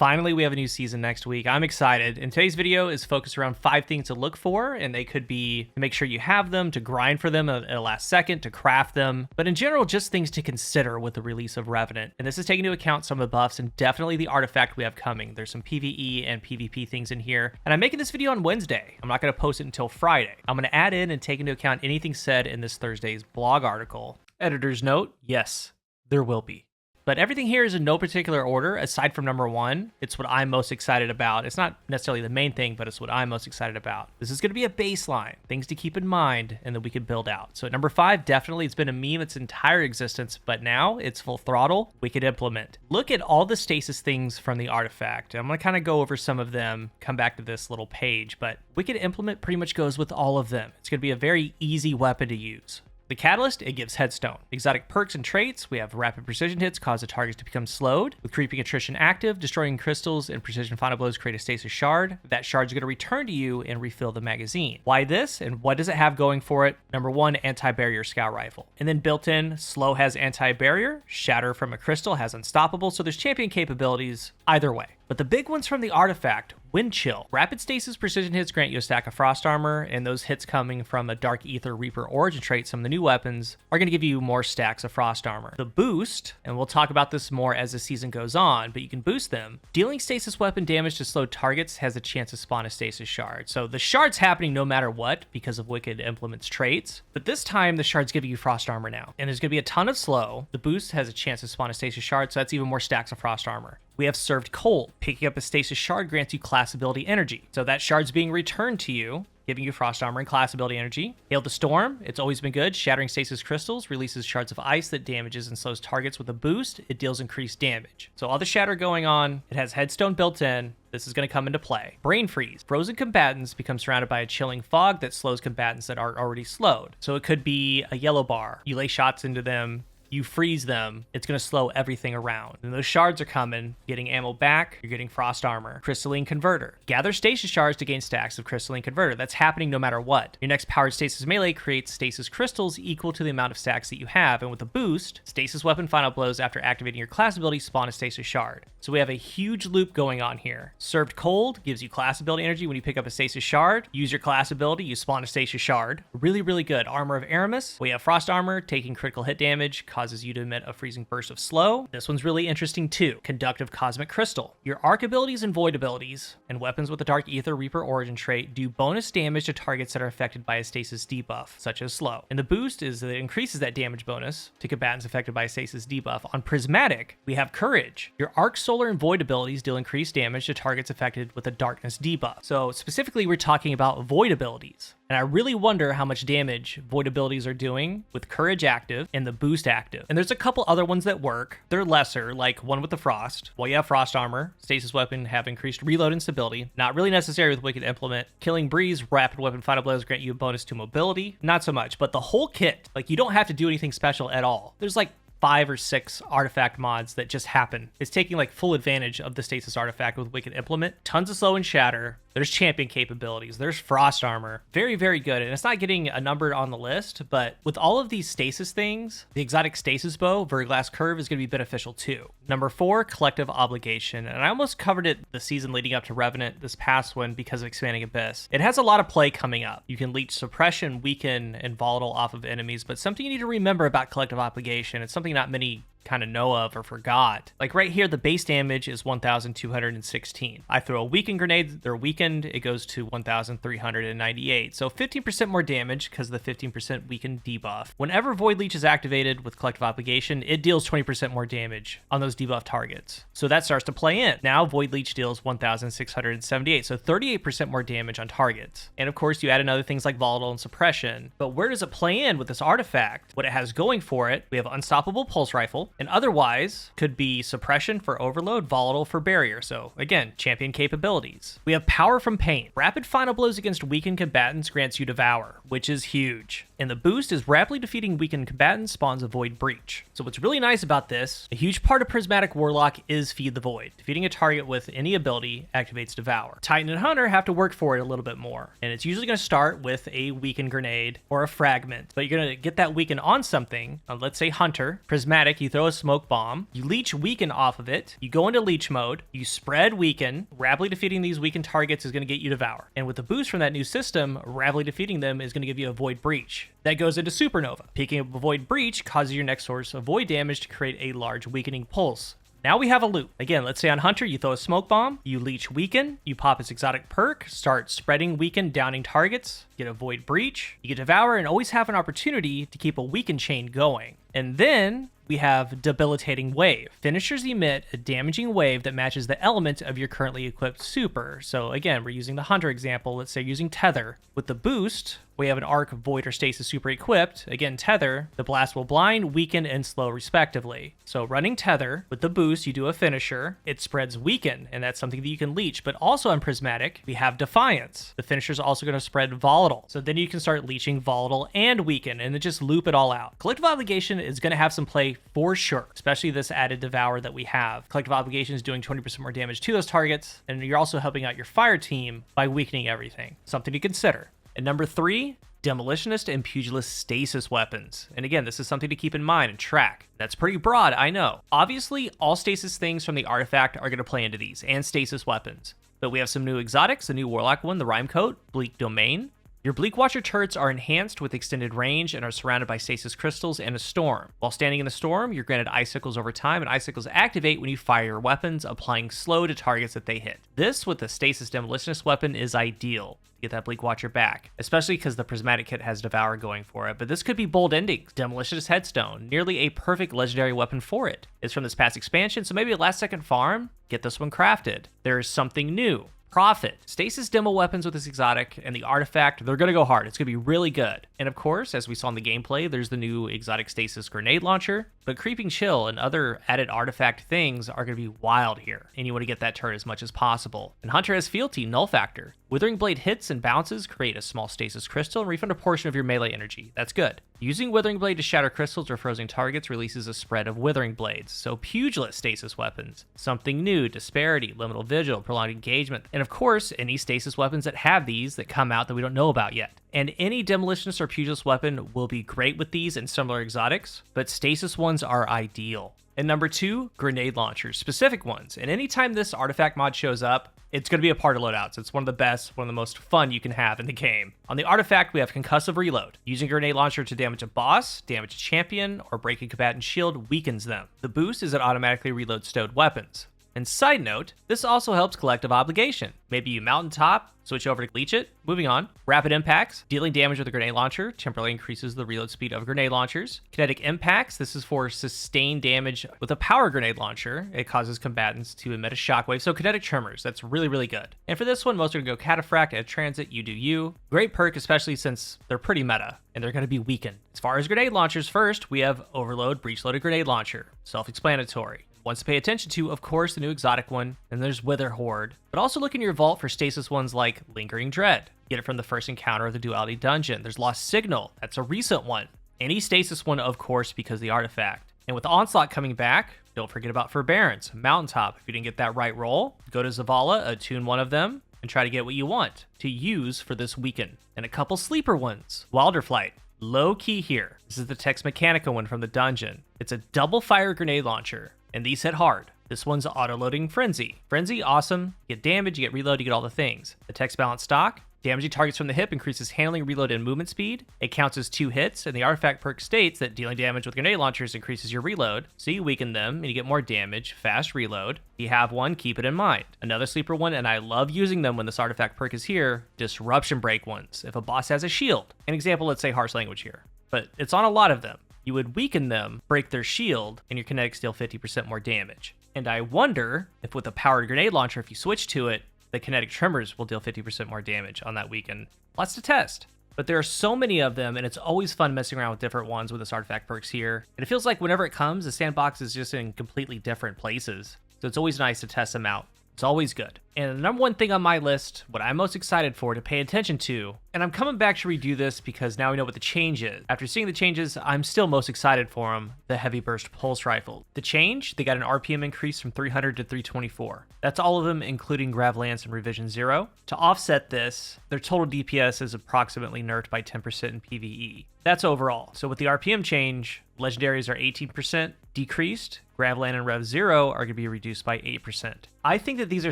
Finally, we have a new season next week. I'm excited. And today's video is focused around 5 things to look for, and they could be to make sure you have them, to grind for them at the last second, to craft them, but in general, just things to consider with the release of Revenant. And this is taking into account some of the buffs and definitely the artifact we have coming. There's some PvE and PvP things in here, and I'm making this video on Wednesday. I'm not going to post it until Friday. I'm going to add in and take into account anything said in this Thursday's blog article. Editor's note, yes, there will be. But everything here is in no particular order, aside from number 1. It's what I'm most excited about. It's not necessarily the main thing, but it's what I'm most excited about. This is going to be a baseline, things to keep in mind, and that we can build out. So at number 5, definitely it's been a meme its entire existence, but now it's full throttle. We could implement. Look at all the stasis things from the artifact. I'm going to kind of go over some of them, come back to this little page, but Wicked Implement pretty much goes with all of them. It's going to be a very easy weapon to use. The Catalyst, it gives headstone. Exotic perks and traits, we have rapid precision hits cause the targets to become slowed. With creeping attrition active, destroying crystals and precision final blows create a stasis shard. That shard's going to return to you and refill the magazine. Why this and what does it have going for it? Number 1, anti-barrier scout rifle. And then built in, slow has anti-barrier, shatter from a crystal has unstoppable, so there's champion capabilities either way. But the big ones from the artifact, Wind Chill. Rapid stasis precision hits grant you a stack of frost armor, and those hits coming from a Dark Ether Reaper origin trait, some of the new weapons, are going to give you more stacks of frost armor. The boost, and we'll talk about this more as the season goes on, but you can boost them. Dealing stasis weapon damage to slow targets has a chance to spawn a stasis shard. So the shard's happening no matter what because of Wicked Implement's traits, but this time the shard's giving you frost armor now. And there's going to be a ton of slow. The boost has a chance to spawn a stasis shard, so that's even more stacks of frost armor. We have Served Cold. Picking up a stasis shard grants you class ability energy. So that shard's being returned to you, giving you frost armor and class ability energy. Hail the Storm. It's always been good. Shattering stasis crystals releases shards of ice that damages and slows targets with a boost. It deals increased damage. So all the shatter going on. It has headstone built in. This is going to come into play. Brain Freeze. Frozen combatants become surrounded by a chilling fog that slows combatants that are already slowed. So it could be a yellow bar. You lay shots into them. You freeze them, it's going to slow everything around. And those shards are coming, getting ammo back, you're getting frost armor. Crystalline Converter. Gather stasis shards to gain stacks of Crystalline Converter. That's happening no matter what. Your next powered stasis melee creates stasis crystals equal to the amount of stacks that you have, and with a boost, stasis weapon final blows after activating your class ability spawn a stasis shard. So we have a huge loop going on here. Served Cold gives you class ability energy when you pick up a stasis shard. Use your class ability, you spawn a stasis shard. Really, really good. Armor of Aramis. We have frost armor, taking critical hit damage, causes you to emit a freezing burst of slow. This one's really interesting too. Conductive Cosmic Crystal. Your arc abilities and void abilities and weapons with the Dark Ether Reaper origin trait do bonus damage to targets that are affected by a stasis debuff, such as slow. And the boost is that it increases that damage bonus to combatants affected by a stasis debuff. On Prismatic, we have Courage. Your arc, solar, and void abilities deal increased damage to targets affected with a darkness debuff. So specifically, we're talking about void abilities. And I really wonder how much damage void abilities are doing with Courage active and the boost active. And there's a couple other ones that work. They're lesser, like one with the frost. Well, you have frost armor. Stasis weapon have increased reload and stability. Not really necessary with Wicked Implement. Killing Breeze, rapid weapon final blows grant you a bonus to mobility. Not so much, but the whole kit, like you don't have to do anything special at all. There's like 5 or 6 artifact mods that just happen. It's taking like full advantage of the stasis artifact with Wicked Implement. Tons of slow and shatter. There's champion capabilities. There's frost armor. Very, very good. And it's not getting a number on the list, but with all of these stasis things, the exotic stasis bow, Verglass Curve, is going to be beneficial too. Number 4, collective obligation. And I almost covered it the season leading up to Revenant, this past one, because of Expanding Abyss. It has a lot of play coming up. You can leech suppression, weaken, and volatile off of enemies, but something you need to remember about collective obligation, it's something not many kind of know of or forgot. Like right here, the base damage is 1,216. I throw a weakened grenade, they're weakened, it goes to 1,398. So 15% more damage because of the 15% weakened debuff. Whenever Void Leech is activated with Collective Obligation, it deals 20% more damage on those debuff targets. So that starts to play in. Now Void Leech deals 1,678, so 38% more damage on targets. And of course, you add in other things like Volatile and Suppression. But where does it play in with this artifact? What it has going for it, we have Unstoppable Pulse Rifle, and otherwise could be Suppression for Overload, Volatile for Barrier. So again, champion capabilities. We have Power from Pain. Rapid final blows against weakened combatants grants you Devour, which is huge. And the boost is rapidly defeating weakened combatants spawns a Void Breach. So what's really nice about this, a huge part of Prismatic Warlock is Feed the Void. Defeating a target with any ability activates Devour. Titan and Hunter have to work for it a little bit more. And it's usually going to start with a weakened grenade or a fragment. But you're going to get that weaken on something. Let's say Hunter. Prismatic, you throw a smoke bomb. You leech weaken off of it. You go into leech mode. You spread weaken. Rapidly defeating these weakened targets is going to get you Devour. And with the boost from that new system, rapidly defeating them is going to give you a Void Breach. That goes into Supernova. Picking up a Void Breach causes your next source of void damage to create a large weakening pulse. Now we have a loop. Again, let's say on Hunter, you throw a smoke bomb, you leech weaken, you pop its exotic perk, start spreading weaken, downing targets, get a Void Breach, you get Devour, and always have an opportunity to keep a weaken chain going. And then we have Debilitating Wave. Finishers emit a damaging wave that matches the element of your currently equipped super. So again, we're using the Hunter example. Let's say using Tether. With the boost, we have an Arc, Void, or Stasis super equipped. Again, Tether, the blast will blind, weaken, and slow respectively. So running Tether, with the boost, you do a finisher. It spreads weaken, and that's something that you can leech. But also on Prismatic, we have Defiance. The finisher is also going to spread Volatile. So then you can start leeching Volatile and weaken, and then just loop it all out. Collective Obligation is going to have some play for sure, especially this added Devour that we have. Collective Obligation is doing 20% more damage to those targets, and you're also helping out your fire team by weakening everything. Something to consider. And number 3, Demolitionist and Pugilist stasis weapons. And again, this is something to keep in mind and track. That's pretty broad, I know. Obviously, all stasis things from the artifact are going to play into these, and stasis weapons. But we have some new exotics, a new Warlock one, the Rime Coat, Bleak Domain. Your Bleak Watcher turrets are enhanced with extended range and are surrounded by stasis crystals and a storm. While standing in the storm, you're granted icicles over time, and icicles activate when you fire your weapons, applying slow to targets that they hit. This, with the stasis demolitionist weapon, is ideal to get that Bleak Watcher back, especially because the Prismatic kit has Devour going for it. But this could be bold endings. Demolitionist Headstone, nearly a perfect legendary weapon for it. It's from this past expansion, so maybe a last second farm, get this one crafted. There is something new. Prophet. Stasis demo weapons with this exotic and the artifact, they're going to go hard. It's going to be really good. And of course, as we saw in the gameplay, there's the new exotic stasis grenade launcher. But Creeping Chill and other added artifact things are going to be wild here, and you want to get that turret as much as possible. And Hunter has Fealty, Null Factor. Withering Blade hits and bounces create a small stasis crystal and refund a portion of your melee energy. That's good. Using Withering Blade to shatter crystals or frozen targets releases a spread of Withering Blades. So Pugilist stasis weapons. Something new, Disparity, Liminal Vigil, Prolonged Engagement, and of course, any stasis weapons that have these that come out that we don't know about yet. And any Demolitionist or Pugilist weapon will be great with these and similar exotics, but stasis ones are ideal. And number 2, grenade launchers, specific ones. And anytime this artifact mod shows up, it's going to be a part of loadouts. It's one of the best, one of the most fun you can have in the game. On the artifact, we have Concussive Reload. Using a grenade launcher to damage a boss, damage a champion, or break a combatant shield weakens them. The boost is it automatically reloads stowed weapons. And side note, this also helps Collective Obligation. Maybe you mountaintop, switch over to leech it. Moving on. Rapid Impacts. Dealing damage with a grenade launcher temporarily increases the reload speed of grenade launchers. Kinetic Impacts. This is for sustained damage with a power grenade launcher. It causes combatants to emit a shockwave. So Kinetic Tremors. That's really, really good. And for this one, most are going to go Cataphract at Transit. You do you. Great perk, especially since they're pretty meta and they're going to be weakened. As far as grenade launchers, first, we have Overload Breach Loaded Grenade Launcher. Self-explanatory. Ones to pay attention to, of course, the new exotic one, and there's Wither Horde. But also look in your vault for stasis ones like Lingering Dread. Get it from the first encounter of the Duality Dungeon. There's Lost Signal. That's a recent one. Any stasis one, of course, because of the artifact. And with Onslaught coming back, don't forget about Forbearance, Mountaintop. If you didn't get that right roll, go to Zavala, attune one of them, and try to get what you want to use for this weekend. And a couple sleeper ones. Wilder Flight. Low key here. This is the Tex Mechanica one from the dungeon. It's a double fire grenade launcher. And these hit hard. This one's auto-loading Frenzy. Frenzy, awesome. You get damage, you get reload, you get all the things. The text balance stock. Damaging targets from the hip increases handling, reload, and movement speed. It counts as 2 hits, and the artifact perk states that dealing damage with grenade launchers increases your reload, so you weaken them, and you get more damage, fast reload. If you have one, keep it in mind. Another sleeper one, and I love using them when this artifact perk is here, Disruption Break ones. If a boss has a shield. An example, let's say Harsh Language here. But it's on a lot of them. You would weaken them, break their shield, and your kinetics deal 50% more damage. And I wonder if with a powered grenade launcher, if you switch to it, the kinetic tremors will deal 50% more damage on that weaken. Lots to test. But there are so many of them, and it's always fun messing around with different ones with this artifact perks here. And it feels like whenever it comes, the sandbox is just in completely different places. So it's always nice to test them out. It's always good. And the number one thing on my list, what I'm most excited for to pay attention to, and I'm coming back to redo this because now we know what the change is. After seeing the changes, I'm still most excited for them, the Heavy Burst Pulse Rifle. The change, they got an RPM increase from 300 to 324. That's all of them, including Grav Lance and Revision 0. To offset this, their total DPS is approximately nerfed by 10% in PvE. That's overall. So with the RPM change, legendaries are 18% decreased. Gravland and Rev 0 are going to be reduced by 8%. I think that these are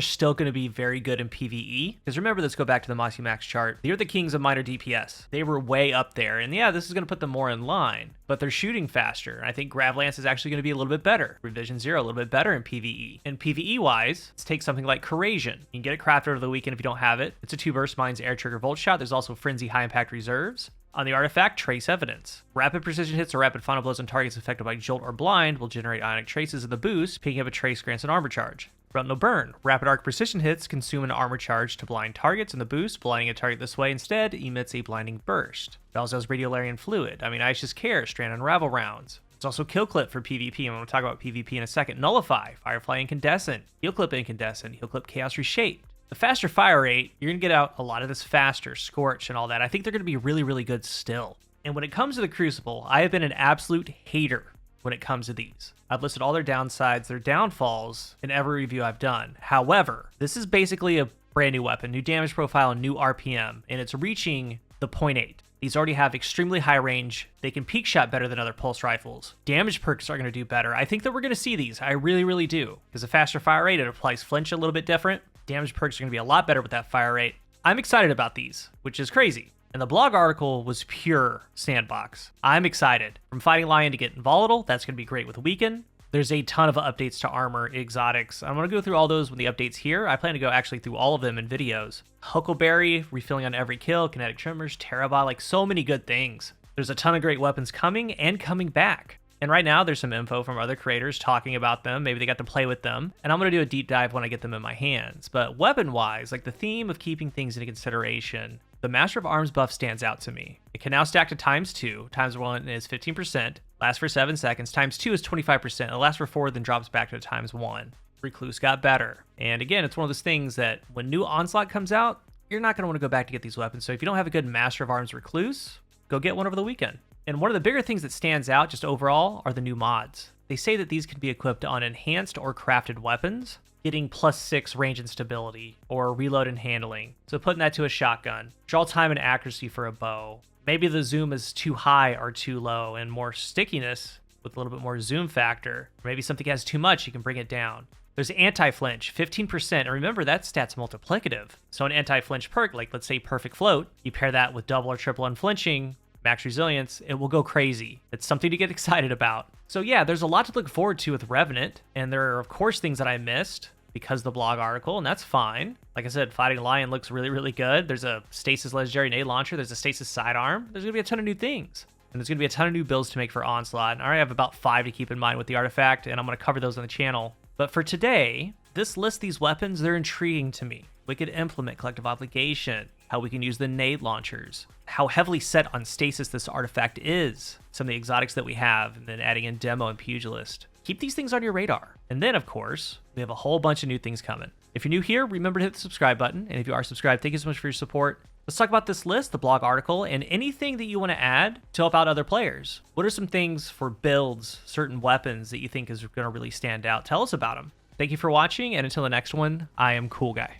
still going to be very good in PvE, because remember, let's go back to the Moxie Max chart. They're the kings of minor DPS. They were way up there, and yeah, this is going to put them more in line, but they're shooting faster. I think Grav Lance is actually going to be a little bit better. Revision 0 a little bit better in PvE. And PvE-wise, let's take something like Corrasion. You can get it crafted over the weekend if you don't have it. It's a 2-burst Mines Air Trigger Volt Shot. There's also Frenzy High Impact Reserves. On the artifact, Trace Evidence. Rapid precision hits or rapid final blows on targets affected by Jolt or Blind will generate ionic traces of the boost. Picking up a trace grants an armor charge. Retinal Burn. Rapid arc precision hits consume an armor charge to blind targets, and the boost, blinding a target this way instead, emits a blinding burst. It also has Radiolarian Fluid. Ice Care, Strand Unravel rounds. It's also Kill Clip for PvP, and I'm going to talk about PvP in a second. Nullify, Firefly Incandescent, Heal Clip Incandescent, Heal Clip Chaos Reshaped. The faster fire rate, you're going to get out a lot of this faster, Scorch and all that. I think they're going to be really, really good still. And when it comes to the Crucible, I have been an absolute hater when it comes to these. I've listed all their downsides, their downfalls in every review I've done. However, this is basically a brand new weapon, new damage profile, new RPM, and it's reaching the 0.8. These already have extremely high range. They can peak shot better than other pulse rifles. Damage perks are going to do better. I think that we're going to see these. I really, really do. Because a faster fire rate, it applies flinch a little bit different. Damage perks are going to be a lot better with that fire rate. I'm excited about these, which is crazy. And the blog article was pure sandbox. I'm excited. From Fighting Lion to getting Volatile, that's going to be great with Weaken. There's a ton of updates to armor, exotics. I'm going to go through all those with the updates here. I plan to go actually through all of them in videos. Huckleberry, refilling on every kill, kinetic tremors, Terrabot, like so many good things. There's a ton of great weapons coming and coming back. And right now, there's some info from other creators talking about them. Maybe they got to play with them. And I'm going to do a deep dive when I get them in my hands. But weapon-wise, like the theme of keeping things into consideration, the Master of Arms buff stands out to me. It can now stack to ×2. ×1 is 15%, lasts for 7 seconds. ×2 is 25%. It lasts for 4, then drops back to ×1. Recluse got better. And again, it's one of those things that when new Onslaught comes out, you're not going to want to go back to get these weapons. So if you don't have a good Master of Arms Recluse, go get one over the weekend. And one of the bigger things that stands out just overall are the new mods. They say that these can be equipped on enhanced or crafted weapons, getting +6 range and stability, or reload and handling. So putting that to a shotgun. Draw time and accuracy for a bow. Maybe the zoom is too high or too low, and more stickiness with a little bit more zoom factor. Or maybe something has too much, you can bring it down. There's anti-flinch, 15%, and remember that stat's multiplicative. So an anti-flinch perk, like let's say Perfect Float, you pair that with double or triple unflinching, max resilience, it will go crazy. It's something to get excited about. So yeah, there's a lot to look forward to with Revenant, and there are of course things that I missed because of the blog article, and that's fine. Like I said, Fighting Lion looks really, really good. There's a Stasis Legendary Nade Launcher, there's a Stasis Sidearm. There's gonna be a ton of new things. And there's gonna be a ton of new builds to make for Onslaught. And I already have about 5 to keep in mind with the artifact, and I'm gonna cover those on the channel. But for today, this list, these weapons, they're intriguing to me. Wicked Implement, Collective Obligation, how we can use the nade launchers, how heavily set on stasis this artifact is, some of the exotics that we have, and then adding in Demo and Pugilist. Keep these things on your radar. And then, of course, we have a whole bunch of new things coming. If you're new here, remember to hit the subscribe button. And if you are subscribed, thank you so much for your support. Let's talk about this list, the blog article, and anything that you want to add to help out other players. What are some things for builds, certain weapons that you think is going to really stand out? Tell us about them. Thank you for watching, and until the next one, I am CoolGuy.